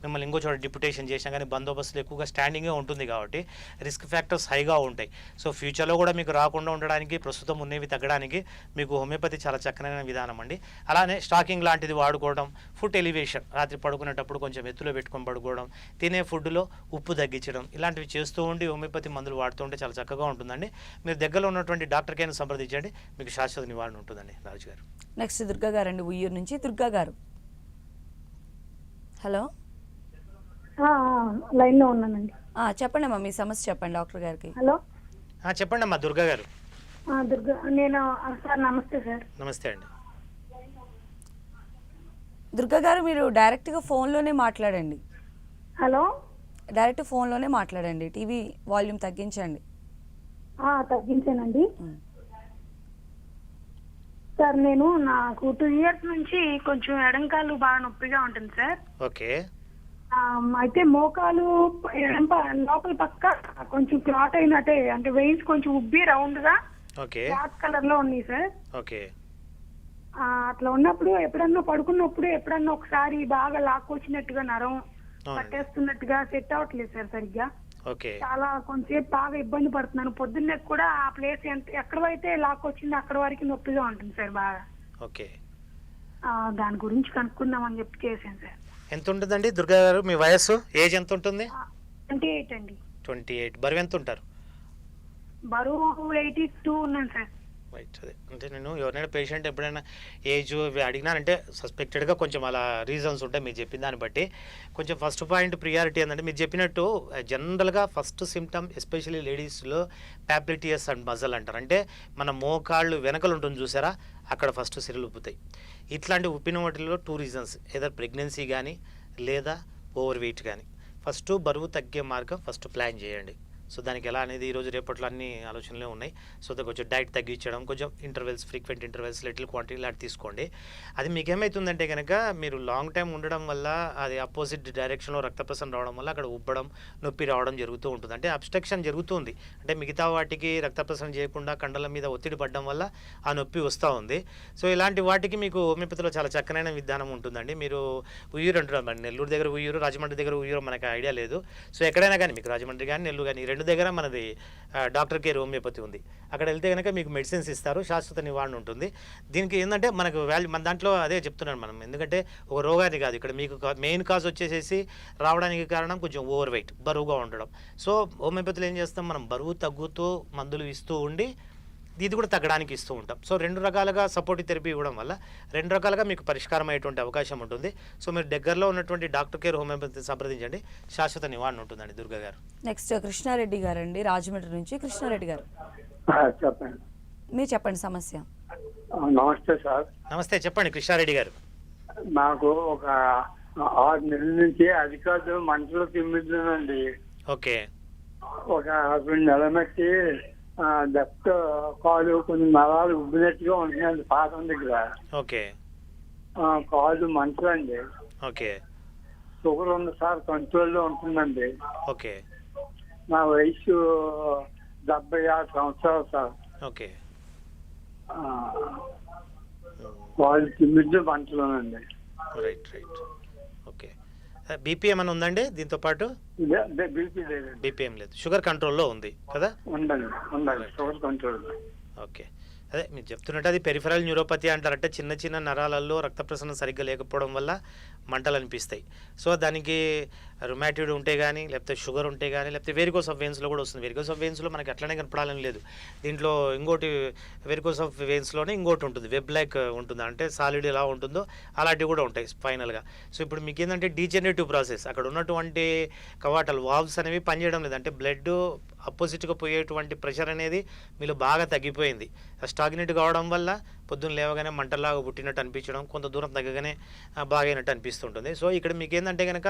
[SPEAKER 2] మిమ్మల్ని ఇంకో చోట డిప్యుటేషన్ చేసినా కానీ బందోబస్తులు ఎక్కువగా స్టాండింగే ఉంటుంది కాబట్టి రిస్క్ ఫ్యాక్టర్స్ హైగా ఉంటాయి. సో ఫ్యూచర్లో కూడా మీకు రాకుండా ఉండడానికి, ప్రస్తుతం ఉన్నవి తగ్గడానికి మీకు హోమియోపతి చాలా చక్కనైన విధానం అండి. అలానే స్టాకింగ్ లాంటిది వాడుకోవడం, ఫుడ్ ఎలివేషన్, రాత్రి పడుకునేటప్పుడు కొంచెం ఎత్తులో పెట్టుకొని పడుకోవడం, తినే ఫుడ్లో ఉప్పు తగ్గించడం, ఇలాంటివి చేస్తూ ఉండి హోమియోపతి మందులు వాడుతూ ఉంటే చాలా చక్కగా ఉంటుందండి. మీరు దగ్గరలో ఉన్నటువంటి డాక్టర్కైనా సంప్రదించండి, మీకు శాశ్వత నివారణ ఉంటుందండి. రాజు గారు.
[SPEAKER 1] నెక్స్ట్ దుర్గా గారు అండి, ఉయ్యూరు నుంచి. దుర్గా గారు, హలో.
[SPEAKER 7] లైన్లో ఉన్నానండి.
[SPEAKER 1] చెప్పండి అమ్మా, మీ సమస్య చెప్పండి డాక్టర్ గారికి.
[SPEAKER 7] హలో,
[SPEAKER 2] చెప్పండి అమ్మా దుర్గా గారు.
[SPEAKER 7] దుర్గా, నేను సార్ నమస్తే సార్.
[SPEAKER 2] నమస్తే అండి.
[SPEAKER 1] దుర్గా గారు, మీరు డైరెక్ట్గా ఫోన్లోనే మాట్లాడండి.
[SPEAKER 7] హలో,
[SPEAKER 1] డైరెక్ట్ ఫోన్లోనే మాట్లాడండి, టీవీ వాల్యూమ్ తగ్గించండి.
[SPEAKER 7] తగ్గించానండి సార్. నాకు 2 years నుంచి కొంచెం ఎడంకాలు బాగా నొప్పిగా ఉంటుంది సార్.
[SPEAKER 2] ఓకే.
[SPEAKER 7] అయితే మోకాలు లోపల పక్క కొంచెం క్లాట్ అయినట్టే, అంటే వెయిన్స్ కొంచెం ఉబ్బి రౌండ్ గా
[SPEAKER 2] ఓకే.
[SPEAKER 7] బ్లాక్ కలర్ లో ఉన్నాయి సార్.
[SPEAKER 2] ఓకే.
[SPEAKER 7] అట్లా ఉన్నప్పుడు ఎప్పుడన్నా పడుకున్నప్పుడు ఎప్పుడన్నా ఒకసారి బాగా లాక్కొచ్చినట్టుగా నరం పట్టేస్తున్నట్టుగా సెట్ అవ్వట్లేదు సార్ సరిగ్గా.
[SPEAKER 2] ఓకే.
[SPEAKER 7] చాలా కొంచెంసేపు బాగా ఇబ్బంది పడుతున్నాను. పొద్దున్నే కూడా ఆ ప్లేస్ ఎక్కడైతే లాక్కొచ్చిందో అక్కడ వరకు నొప్పిగా ఉంటుంది సార్ బాగా.
[SPEAKER 2] ఓకే.
[SPEAKER 7] దాని గురించి కనుక్కుందామని చెప్పి చేశాను సార్.
[SPEAKER 2] ఎంత ఉంటుందండి దుర్గా గారు మీ వయస్సు, ఏజ్ ఎంత ఉంటుంది?
[SPEAKER 7] 28 అండి.
[SPEAKER 2] 28. బరువు ఎంత ఉంటారు?
[SPEAKER 7] బరువు 82 ఉన్నాను సార్.
[SPEAKER 2] రైట్. అదే అంటే నేను ఎవరైనా పేషెంట్ ఎప్పుడైనా ఏజ్ అడిగినానంటే సస్పెక్టెడ్గా కొంచెం అలా రీజన్స్ ఉంటాయి మీరు చెప్పిన దాన్ని బట్టి. కొంచెం ఫస్ట్ పాయింట్ ప్రియారిటీ ఏంటంటే మీరు చెప్పినట్టు జనరల్గా ఫస్ట్ సిమ్టమ్ ఎస్పెషల్లీ లేడీస్లో ప్యాప్లిటియస్ అండ్ మజల్ అంటారు. అంటే మన మోకాళ్ళు వెనకలు ఉంటుంది చూసారా, అక్కడ ఫస్ట్ సిరలు ఉప్పుతాయి. ఇట్లాంటి ఉప్పిన వాటిలో 2 reasons, ఏదర్ ప్రెగ్నెన్సీ కానీ లేదా ఓవర్ వెయిట్ కానీ. ఫస్ట్ బరువు తగ్గే మార్గం ఫస్ట్ ప్లాన్ చేయండి. సో దానికి ఎలా అనేది ఈరోజు రేపట్లో అన్ని ఆలోచనలే ఉన్నాయి. సో కొంచెం డైట్ తగ్గించడం, కొంచెం intervals, frequent intervals, little quantity లాంటి తీసుకోండి. అది మీకు ఏమవుతుందంటే కనుక మీరు లాంగ్ టైం ఉండడం వల్ల అది అపోజిట్ డైరెక్షన్లో రక్త ప్రసరణ రావడం వల్ల అక్కడ ఉబ్బడం, నొప్పి రావడం జరుగుతూ ఉంటుంది. అంటే అబ్స్ట్రక్షన్ జరుగుతుంది. అంటే మిగతా వాటికి రక్త ప్రసరణ చేయకుండా కండల మీద ఒత్తిడి పడడం వల్ల ఆ నొప్పి వస్తూ ఉంది. సో ఇలాంటి వాటికి మీకు హోమియోపతిలో చాలా చక్కనైన విధానం ఉంటుందండి. మీరు ఉయ్యూరు అంటున్నారు, మరి నెల్లూరు దగ్గర ఉయ్యూరు, రాజమండ్రి దగ్గర ఉయ్యూరు మనకు ఐడియా లేదు. సో ఎక్కడైనా కానీ మీకు రాజమండ్రి కానీ నెల్లూరు కానీ దగ్గర మనది డాక్టర్ కేర్ హోమియోపతి ఉంది. అక్కడ వెళ్తే కనుక మీకు మెడిసిన్స్ ఇస్తారు, శాశ్వత నివారణ ఉంటుంది. దీనికి ఏంటంటే మనకు మన దాంట్లో అదే చెప్తున్నాను మనం, ఎందుకంటే ఒక రోగాన్ని కాదు ఇక్కడ మీకు మెయిన్ కాజ్ వచ్చేసేసి రావడానికి కారణం కొంచెం ఓవర్ వెయిట్, బరువుగా ఉండడం. సో హోమియోపతిలో ఏం చేస్తాం, మనం బరువు తగ్గుతూ మందులు ఇస్తూ ఉండి ఇది కూడా తగ్గడానికి ఇస్తూ ఉంటాం. సో 2 రకాలుగా సపోర్టివ్ థెరపీ ఇవ్వడం వల్ల 2 రకాలుగా మీకు పరిష్కారం అయ్యేటువంటి అవకాశం ఉంటుంది. సో మీరు దగ్గరలో ఉన్నటువంటి డాక్టర్ కేర్ హోమియోపతి సంప్రదించండి, శాశ్వత నివారణ ఉంటుందండి. దుర్గా గారు.
[SPEAKER 1] నెక్స్ట్ కృష్ణారెడ్డి గారు అండి, రాజమండ్రి నుంచి. కృష్ణారెడ్డి గారు,
[SPEAKER 4] చెప్పండి.
[SPEAKER 1] మీరు చెప్పండి సమస్య.
[SPEAKER 4] నమస్తే సార్.
[SPEAKER 2] నమస్తే, చెప్పండి కృష్ణారెడ్డి గారు.
[SPEAKER 4] నాకు ఒక 6 నెలల నుంచి అధికారులు మంటలు తిమ్మిద్దండి.
[SPEAKER 2] ఓకే.
[SPEAKER 4] ఒక 2 నెలల మట్టి లెఫ్ట్ కాలు కొన్ని నరాలు ఉబ్బినట్టుగా ఉంటుందండి పాదం దగ్గర.
[SPEAKER 2] ఓకే.
[SPEAKER 4] కాలు మంటలండి.
[SPEAKER 2] ఓకే.
[SPEAKER 4] షుగర్ ఉంది సార్, కంట్రోల్లో ఉంటుందండి.
[SPEAKER 2] ఓకే.
[SPEAKER 4] నా వయసు 76 సంవత్సరాలు సార్.
[SPEAKER 2] ఓకే.
[SPEAKER 4] కాలు తిమ్మిద్దు మంటలోనండి.
[SPEAKER 2] రైట్. ఓకే. బీపీ ఏమైనా ఉందండి దీంతో పాటు?
[SPEAKER 4] బీపీ లేదండి.
[SPEAKER 2] బీపీ ఏం లేదు, షుగర్ కంట్రోల్లో ఉంది కదా?
[SPEAKER 4] ఉండాలి షుగర్ కంట్రోల్.
[SPEAKER 2] ఓకే. అదే మీరు చెప్తున్నట్టు అది పెరిఫెరల్ న్యూరోపతి అంటారంటే చిన్న చిన్న నరాలలో రక్త ప్రసరణ సరిగ్గా లేకపోవడం వల్ల మంటలు అనిపిస్తాయి. సో దానికి రుమాటిడ్ ఉంటే కానీ, లేకపోతే షుగర్ ఉంటే కానీ, లేకపోతే వెరికోస్ ఆఫ్ వెయిన్స్లో కూడా వస్తుంది. వెరికోస్ ఆఫ్ వెయిన్స్లో మనకి అట్లనే కనపడాలని లేదు. దీంట్లో ఇంకోటి వెరికోస్ ఆఫ్ వెయిన్స్లోనే ఇంకోటి ఉంటుంది, వెబ్ లైక్ ఉంటుంది, అంటే సాలిడ్ ఎలా ఉంటుందో అలాంటివి కూడా ఉంటాయి ఫైనల్గా. సో ఇప్పుడు మీకు ఏంటంటే డీజనరేటివ్ ప్రాసెస్, అక్కడ ఉన్నటువంటి కవాటాలు వాల్వ్స్ అనేవి పనిచేయడం లేదు. అంటే బ్లడ్ అపోజిట్గా పోయేటువంటి ప్రెషర్ అనేది మీలో బాగా తగ్గిపోయింది. స్టాగ్నెట్ కావడం వల్ల పొద్దున్న లేవగానే మంటలాగా పుట్టినట్టు అనిపించడం, కొంత దూరం తగ్గగానే బాగైనట్టు అనిపిస్తుంటుంది. సో ఇక్కడ మీకు ఏంటంటే కనుక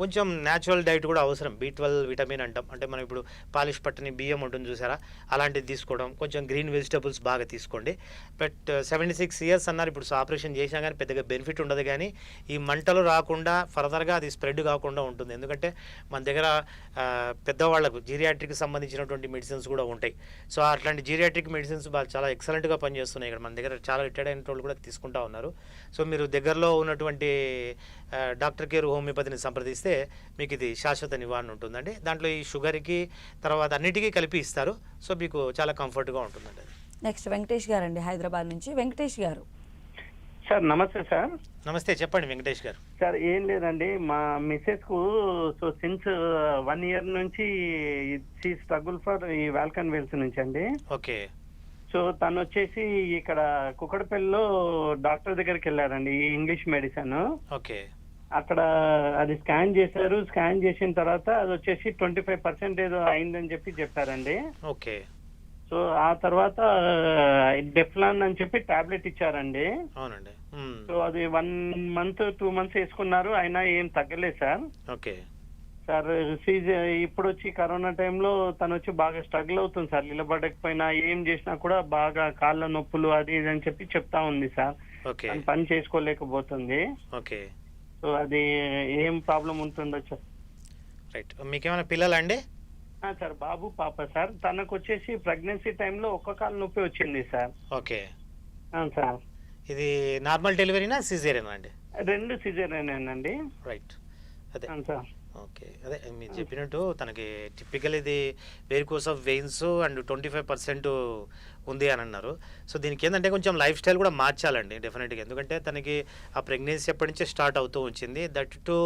[SPEAKER 2] కొంచెం న్యాచురల్ డైట్ కూడా అవసరం. B12 విటమిన్ అంటాం, అంటే మనం ఇప్పుడు పాలిష్ పట్టని బియ్యం ఉంటుంది చూసారా, అలాంటిది తీసుకోవడం, కొంచెం గ్రీన్ వెజిటబుల్స్ బాగా తీసుకోండి. బట్ 76 ఇయర్స్ అన్నారు, ఇప్పుడు ఆపరేషన్ చేసినా కానీ పెద్దగా బెనిఫిట్ ఉండదు, కానీ ఈ మంటలు రాకుండా ఫర్దర్గా అది స్ప్రెడ్ కాకుండా ఉంటుంది. ఎందుకంటే మన దగ్గర పెద్దవాళ్లకు జీరియాట్రిక్ సంబంధించినటువంటి మెడిసిన్స్ కూడా ఉంటాయి. సో అట్లాంటి జీరియాట్రిక్ మెడిసిన్స్ చాలా ఎక్సలెంట్గా పనిచేస్తున్నాయి. ఇక్కడ మన దగ్గర చాలా రిటైర్డ్ అయిన వాళ్ళు కూడా తీసుకుంటా ఉన్నారు. సో మీరు దగ్గరలో ఉన్నటువంటి డాక్టర్ కేర్ హోమియోపతిని సంప్రదిస్తే మీకు ఇది శాశ్వత నివారణ ఉంటుందండి. దాంట్లో ఈ షుగర్కి తర్వాత అన్నిటికీ కలిపి ఇస్తారు. సో మీకు చాలా కంఫర్ట్గా ఉంటుందండి.
[SPEAKER 1] నెక్స్ట్ వెంకటేష్ గారు అండి, హైదరాబాద్ నుంచి. వెంకటేష్ గారు.
[SPEAKER 5] సార్ నమస్తే సార్.
[SPEAKER 2] నమస్తే, చెప్పండి వెంకటేష్ గారు.
[SPEAKER 5] సార్ ఏం లేదండి, మా మిస్సెస్ కు సో సిన్స్ 1 year నుంచి షీ స్ట్రగుల్ ఫర్ ఈ వాల్కన్ వెల్స్ నుంచి అండి.
[SPEAKER 2] ఓకే.
[SPEAKER 5] సో తను వచ్చేసి ఇక్కడ కుక్కడపల్లిలో డాక్టర్ దగ్గరికి వెళ్ళారండి, ఇంగ్లీష్ మెడిసిన్.
[SPEAKER 2] ఓకే.
[SPEAKER 5] అక్కడ అది స్కాన్ చేశారు. స్కాన్ చేసిన తర్వాత అది వచ్చేసి 25% ఏదో అయిందని చెప్పారండి.
[SPEAKER 2] ఓకే.
[SPEAKER 5] సో ఆ తర్వాత డెఫ్లాన్ అని చెప్పి టాబ్లెట్ ఇచ్చారండి.
[SPEAKER 2] అవునండి.
[SPEAKER 5] సో అది 1 month 2 months వేసుకున్నారు, అయినా ఏం తగ్గలేదు సార్.
[SPEAKER 2] ఓకే
[SPEAKER 5] సార్ ఇప్పుడు వచ్చి కరోనా టైంలో తను వచ్చి బాగా స్ట్రగుల్ అవుతుంది సార్, నిలబడకపోయినా ఏం చేసినా కూడా బాగా కాళ్ళ నొప్పులు అది ఇది అని చెప్తా ఉంది సార్.
[SPEAKER 2] ఓకే.
[SPEAKER 5] తను పని చేసుకోలేకపోతుంది.
[SPEAKER 2] ఓకే.
[SPEAKER 5] సో అది ఏం ప్రాబ్లం ఉంటుందో
[SPEAKER 2] రైట్. మీకేమైనా పిల్లలా అండి?
[SPEAKER 5] సార్ బాబు పాప సార్. తనకు వచ్చేసి ప్రెగ్నెన్సీ టైంలో ఒక్క కాలు నొప్పి వచ్చింది సార్.
[SPEAKER 2] ఓకే.
[SPEAKER 5] సార్
[SPEAKER 2] ఇది నార్మల్ డెలివరీనా సిజేరియనా అండి?
[SPEAKER 5] 2 సిజేరియన్ అండి.
[SPEAKER 2] రైట్. అదే
[SPEAKER 5] సార్.
[SPEAKER 2] ఓకే. అదే మీరు చెప్పినట్టు తనకి టిపికల్ ఇది వేరికోస్ ఆఫ్ వెయిన్స్ అండ్ 25% ఉంది అని అన్నారు. సో దీనికి ఏంటంటే కొంచెం లైఫ్ స్టైల్ కూడా మార్చాలండి డెఫినెట్గా. ఎందుకంటే తనకి ఆ ప్రెగ్నెన్సీ ఎప్పటి నుంచే స్టార్ట్ అవుతూ వచ్చింది. దట్ టు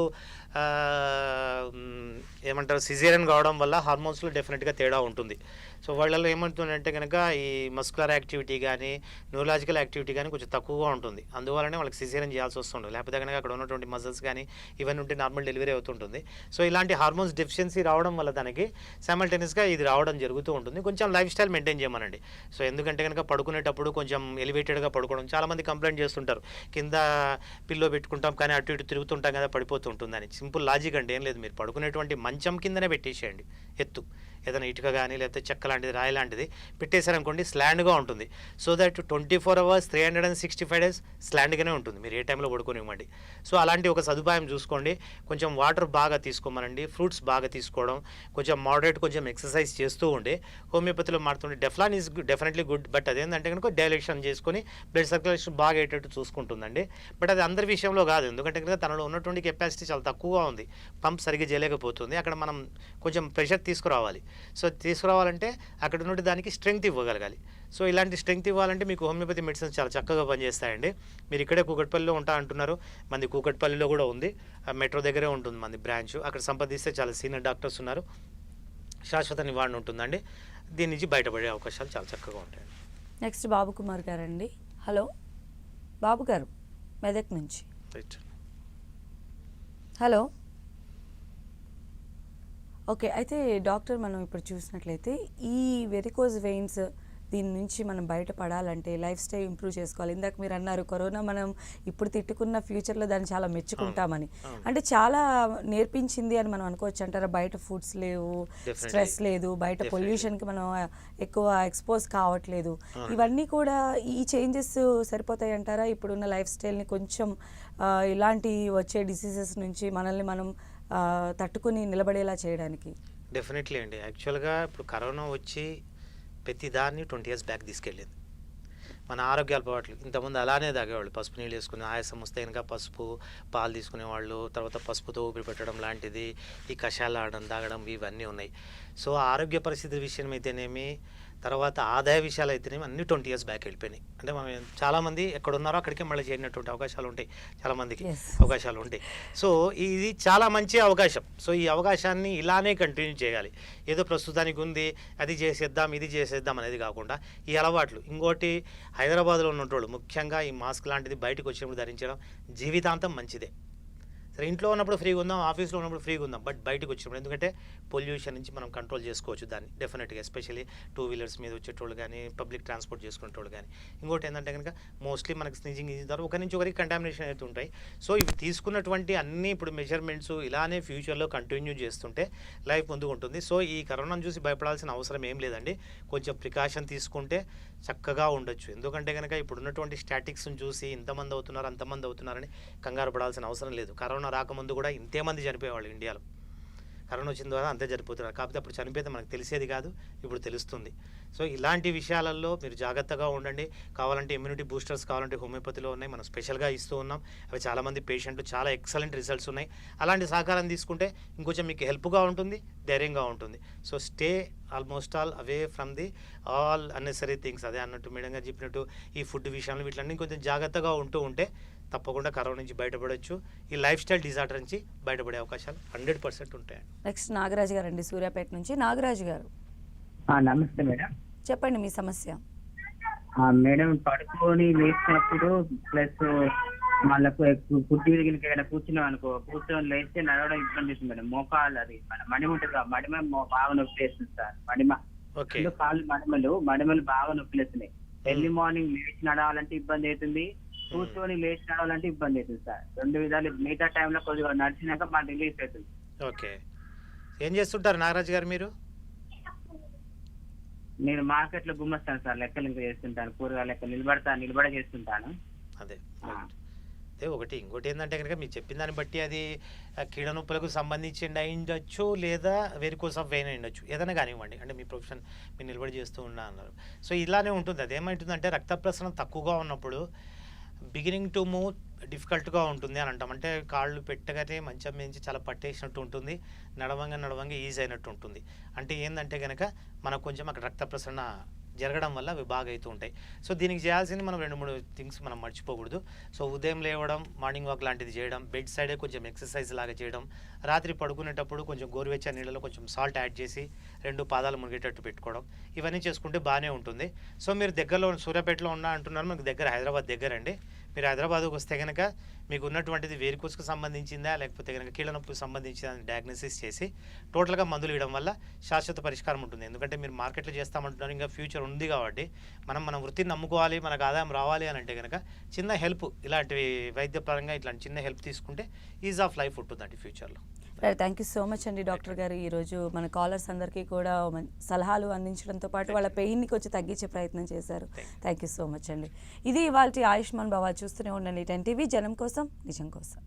[SPEAKER 2] ఏమంటారు సిజేరియన్ కావడం వల్ల హార్మోన్స్లో డెఫినెట్గా తేడా ఉంటుంది. సో వాళ్ళలో ఏమంటుందంటే కనుక ఈ మస్కులర్ యాక్టివిటీ కానీ న్యూరలాజికల్ యాక్టివిటీ కానీ కొంచెం తక్కువగా ఉంటుంది. అందువల్లనే వాళ్ళకి సిజేరియన్ చేయాల్సి వస్తుంటుంది. లేకపోతే కనుక అక్కడ ఉన్నటువంటి మజిల్స్ కానీ ఇవన్నీ ఉంటే నార్మల్ డెలివరీ అవుతుంటుంది. సో ఇలాంటి హార్మోన్స్ డెఫిషియన్సీ రావడం వల్ల దానికి సైమల్టేనియస్గా ఇది రావడం జరుగుతూ ఉంటుంది. కొంచెం లైఫ్ స్టైల్ మెయింటైన్ చేయమనండి. సో ఎందుకంటే కనుక పడుకునేటప్పుడు కొంచెం ఎలివేటెడ్గా పడుకోవడం, చాలామంది కంప్లైంట్ చేస్తుంటారు, కింద పిల్లో పెట్టుకుంటాం కానీ అటు ఇటు తిరుగుతుంటాం కదా పడిపోతుంటుందని. సింపుల్ లాజిక్ అంటే ఏం లేదు, మీరు పడుకునేటువంటి మంచం కిందనే పెట్టేసేయండి ఎత్తు, ఏదైనా ఇటుక కానీ లేకపోతే చెక్క లాంటిది రాయి లాంటిది పెట్టేశారనుకోండి స్లాండ్గా ఉంటుంది. సో దట్ 24 hours 365 days స్లాండ్గానే ఉంటుంది, మీరు ఏ టైంలో పడుకోనివ్వండి. సో అలాంటి ఒక సదుపాయం చూసుకోండి. కొంచెం వాటర్ బాగా తీసుకోమనండి, ఫ్రూట్స్ బాగా తీసుకోవడం, కొంచెం మోడరేట్ కొంచెం ఎక్సర్సైజ్ చేస్తూ ఉండి హోమియోపతిలో మారుతుండే డెఫ్లాన్ ఈజ్ డెఫినెట్లీ గుడ్. బట్ అదేంటంటే కనుక డైలెక్షన్ చేసుకొని బ్లడ్ సర్క్యులేషన్ బాగా అయ్యేటట్టు చూసుకుంటుందండి. బట్ అది అందరి విషయంలో కాదు, ఎందుకంటే కనుక తనలో ఉన్నటువంటి కెపాసిటీ చాలా తక్కువగా ఉంది, పంప్ సరిగ్గా చేయలేకపోతుంది. అక్కడ మనం కొంచెం ప్రెషర్ తీసుకురావాలి. సో తీసుకురావాలంటే అక్కడ నుండి దానికి స్ట్రెంగ్త్ ఇవ్వగలగాలి. సో ఇలాంటి స్ట్రెంగ్త్ ఇవ్వాలంటే మీకు హోమియోపతి మెడిసిన్స్ చాలా చక్కగా పనిచేస్తాయండి. మీరు ఇక్కడే కూకట్పల్లిలో ఉంటా అంటున్నారు, మంది కూకట్పల్లిలో కూడా ఉంది, మెట్రో దగ్గరే ఉంటుంది మంది బ్రాంచ్. అక్కడ సంప్రదిస్తే చాలా సీనియర్ డాక్టర్స్ ఉన్నారు, శాశ్వత నివారణ ఉంటుందండి. దీని నుంచి బయటపడే అవకాశాలు చాలా చక్కగా ఉంటాయండి.
[SPEAKER 1] నెక్స్ట్ బాబు కుమార్ గారు అండి. హలో బాబు గారు, మెదక్ నుంచి.
[SPEAKER 2] రైట్.
[SPEAKER 1] హలో. ఓకే, అయితే డాక్టర్ మనం ఇప్పుడు చూసినట్లయితే ఈ వెరికోజ్ వెయిన్స్ దీని నుంచి మనం బయటపడాలంటే లైఫ్ స్టైల్ ఇంప్రూవ్ చేసుకోవాలి. ఇందాక మీరు అన్నారు కరోనా మనం ఇప్పుడు తిట్టుకున్న ఫ్యూచర్లో దాన్ని చాలా మెచ్చుకుంటామని, అంటే చాలా నేర్పించింది అని మనం అనుకోవచ్చు అంటారా? బయట ఫుడ్స్ లేవు, స్ట్రెస్ లేదు, బయట పొల్యూషన్కి మనం ఎక్కువ ఎక్స్పోజ్ కావట్లేదు, ఇవన్నీ కూడా ఈ చేంజెస్ సరిపోతాయి అంటారా? ఇప్పుడున్న లైఫ్ స్టైల్ని కొంచెం ఇలాంటి వచ్చే డిసీజెస్ నుంచి మనల్ని మనం తట్టుకుని నిలబడేలా చేయడానికి.
[SPEAKER 2] డెఫినెట్లీ అండి. యాక్చువల్గా ఇప్పుడు కరోనా వచ్చి ప్రతి దాన్ని 20 years బ్యాక్ తీసుకెళ్ళింది. మన ఆరోగ్య అలవాట్లు ఇంతకుముందు అలానే తాగేవాళ్ళు, పసుపు నీళ్ళు వేసుకుని ఆయాసం వస్తే కనుక పసుపు పాలు తీసుకునేవాళ్ళు, తర్వాత పసుపుతో ఊపిరి పెట్టడం లాంటిది, ఈ కషాయాలు ఆడడం తాగడం ఇవన్నీ ఉన్నాయి. సో ఆరోగ్య పరిస్థితి విషయం అయితేనేమి, తర్వాత ఆదాయ విషయాలు అయితేనేమి అన్ని 20 years బ్యాక్ వెళ్ళిపోయినాయి. అంటే మనం చాలామంది ఎక్కడున్నారో అక్కడికే మళ్ళీ చేరినటువంటి అవకాశాలు ఉంటాయి, చాలామందికి అవకాశాలు ఉంటాయి. సో ఇది చాలా మంచి అవకాశం. సో ఈ అవకాశాన్ని ఇలానే కంటిన్యూ చేయాలి. ఏదో ప్రస్తుతానికి ఉంది అది చేసేద్దాం ఇది చేసేద్దాం అనేది కాకుండా ఈ అలవాట్లు. ఇంకోటి హైదరాబాద్లో ఉన్నోళ్ళు ముఖ్యంగా ఈ మాస్క్ లాంటిది బయటకు వచ్చినప్పుడు ధరించడం జీవితాంతం మంచిదే. సరే ఇంట్లో ఉన్నప్పుడు ఫ్రీగా ఉందాం, ఆఫీస్లో ఉన్నప్పుడు ఫ్రీగా ఉందాం, బట్ బయటకు వచ్చినప్పుడు ఎందుకంటే పొల్యూషన్ నుంచి మనం కంట్రోల్ చేసుకోవచ్చు దాన్ని డెఫినెట్గా, ఎస్పెషల్లీ 2 వీలర్స్ మీద వచ్చేటోళ్ళు కానీ పబ్లిక్ ట్రాన్స్పోర్ట్ చేసుకునేటోళ్ళు కానీ. ఇంకోటి ఏంటంటే కనుక మోస్ట్లీ మనకి స్నీజింగ్ ద్వారా ఒకరి నుంచి ఒకరికి కంటామినేషన్ అయితే ఉంటాయి. సో ఇవి తీసుకున్నటువంటి అన్ని ఇప్పుడు మెజర్మెంట్స్ ఇలానే ఫ్యూచర్లో కంటిన్యూ చేస్తుంటే లైఫ్ ముందుకు ఉంటుంది. సో ఈ కరోనాను చూసి భయపడాల్సిన అవసరం ఏం లేదండి. కొంచెం ప్రికాషన్ తీసుకుంటే చక్కగా ఉండొచ్చు. ఎందుకంటే కనుక ఇప్పుడున్నటువంటి స్టాటిక్స్ని చూసి ఇంతమంది అవుతున్నారు అంతమంది అవుతున్నారని కంగారు పడాల్సిన అవసరం లేదు. కరోనా రాకముందు కూడా ఇంతేమంది చనిపోయేవాళ్ళు ఇండియాలో, కరోనా వచ్చిన ద్వారా అంతే చనిపోతున్నారు. కాకపోతే అప్పుడు చనిపోతే మనకు తెలిసేది కాదు, ఇప్పుడు తెలుస్తుంది. సో ఇలాంటి విషయాలలో మీరు జాగ్రత్తగా ఉండండి. కావాలంటే ఇమ్యూనిటీ బూస్టర్స్ కావాలంటే హోమియోపతిలో ఉన్నాయి, మనం స్పెషల్గా ఇస్తూ ఉన్నాం. అవి చాలామంది పేషెంట్లు చాలా ఎక్సలెంట్ రిజల్ట్స్ ఉన్నాయి. అలాంటి సహకారం తీసుకుంటే ఇంకొంచెం మీకు హెల్ప్గా ఉంటుంది, ధైర్యంగా ఉంటుంది. So stay almost all away from the all unnecessary things. అదే అన్నట్టు మేడం గారు చెప్పినట్టు ఈ ఫుడ్ విషయంలో వీటిలన్నీ కొంచెం జాగ్రత్తగా ఉంటే తప్పకుండా కరోనా నుంచి బయటపడవచ్చు. ఈ లైఫ్ స్టైల్ డిజార్డర్ నుంచి బయటపడే అవకాశాలు 100% ఉంటాయండి.
[SPEAKER 1] నెక్స్ట్ నాగరాజు గారు అండి, సూర్యాపేట నుంచి. నాగరాజు గారు
[SPEAKER 8] నమస్తే మేడం.
[SPEAKER 1] చెప్పండి మీ సమస్య.
[SPEAKER 8] మేడం, పడుకొని లేచినప్పుడు ప్లస్ మళ్ళీ కుర్చీ ఏదైనా కూర్చున్నాం అనుకో, కూర్చొని లేస్తే నడవడం ఇబ్బంది అవుతుంది మేడం. మోకాలు అది మన మడిమ ఉంటుంది కదా, మడిమ బాగా నొప్పి వేస్తుంది సార్. కాళ్ళు మడిమలు బాగా నొప్పి వేస్తున్నాయి. ఎర్లీ మార్నింగ్ లేచి నడవాలంటే ఇబ్బంది అవుతుంది, కూర్చొని లేచి నడవాలంటే ఇబ్బంది అవుతుంది సార్. 2 విధాలు. మిగతా టైంలో కొద్దిగా నడిచినాక మన రిలీఫ్ అవుతుంది.
[SPEAKER 2] ఓకే, ఏం చేస్తుంటారు నాగరాజు గారు మీరు?
[SPEAKER 8] నేను మార్కెట్ లో గుమ్మస్తాను సార్, లెక్కలు ఇంకా చేస్తుంటాను, కూరగాయల లెక్కలు నిలబడ చేస్తుంటాను.
[SPEAKER 2] అదే ఒకటి. ఇంకోటి ఏంటంటే కనుక మీరు చెప్పిన దాన్ని బట్టి అది కీళ్ళ నొప్పులకు సంబంధించి అయ్యుండొచ్చు, లేదా వెరికోస్ ఆఫ్ వెయిన్ అయ్యుండొచ్చు, ఏదైనా కానివ్వండి. అంటే మీ ప్రొఫెషన్ మీరు నిలబడి చేస్తూ ఉన్నా అన్నారు. సో ఇలానే ఉంటుంది. అదేమైంటుందంటే రక్త ప్రసరణ తక్కువగా ఉన్నప్పుడు బిగినింగ్ టు మూవ్ డిఫికల్ట్గా ఉంటుంది అని అంటాం. అంటే కాళ్ళు పెట్టగానే మంచం మించి చాలా పట్టేసినట్టు ఉంటుంది, నడవంగా ఈజీ అయినట్టు ఉంటుంది. అంటే ఏంటంటే కనుక మనకు కొంచెం అక్కడ రక్త ప్రసరణ జరగడం వల్ల అవి బాగా అవుతూ ఉంటాయి. సో దీనికి చేయాల్సింది మనం 2-3 థింగ్స్ మనం మర్చిపోకూడదు. సో ఉదయం లేవడం, మార్నింగ్ వాక్ లాంటిది చేయడం, బెడ్ సైడే కొంచెం ఎక్సర్సైజ్ లాగా చేయడం, రాత్రి పడుకునేటప్పుడు కొంచెం గోరువెచ్చని నీళ్ళలో కొంచెం సాల్ట్ యాడ్ చేసి 2 పాదాలు మునిగేటట్టు పెట్టుకోవడం, ఇవన్నీ చేసుకుంటే బాగానే ఉంటుంది. సో మీరు దగ్గరలో సూర్యాపేటలో ఉన్నా అంటున్నారు, మీకు దగ్గర హైదరాబాద్ దగ్గర అండి. మీరు హైదరాబాద్కు వస్తే కనుక మీకు ఉన్నటువంటిది వేరికోస్కి సంబంధించిందా లేకపోతే కనుక కీళ్ళ నొప్పికి సంబంధించిందా అని డయాగ్నోసిస్ చేసి టోటల్గా మందులు ఇవ్వడం వల్ల శాశ్వత పరిష్కారం ఉంటుంది. ఎందుకంటే మీరు మార్కెట్లో చేస్తామంటున్నారు, ఇంకా ఫ్యూచర్ ఉంది కాబట్టి మన వృత్తిని నమ్ముకోవాలి, మనకు ఆదాయం రావాలి అని అంటే కనుక చిన్న హెల్ప్, ఇలాంటివి వైద్యపరంగా ఇట్లాంటి చిన్న హెల్ప్ తీసుకుంటే ఈజ్ ఆఫ్ లైఫ్ ఉంటుందండి ఫ్యూచర్లో.
[SPEAKER 1] థ్యాంక్ యూ సో మచ్ అండి డాక్టర్ గారు. ఈరోజు మన కాలర్స్ అందరికీ కూడా సలహాలు అందించడంతో పాటు వాళ్ళ పెయిన్ని కొంచెం తగ్గించే ప్రయత్నం చేశారు. థ్యాంక్ యూ సో మచ్ అండి. ఇది ఇవాళ ఆయుష్మాన్ భవ. చూస్తూనే ఉండండి 10 TV, జనం కోసం నిజం కోసం.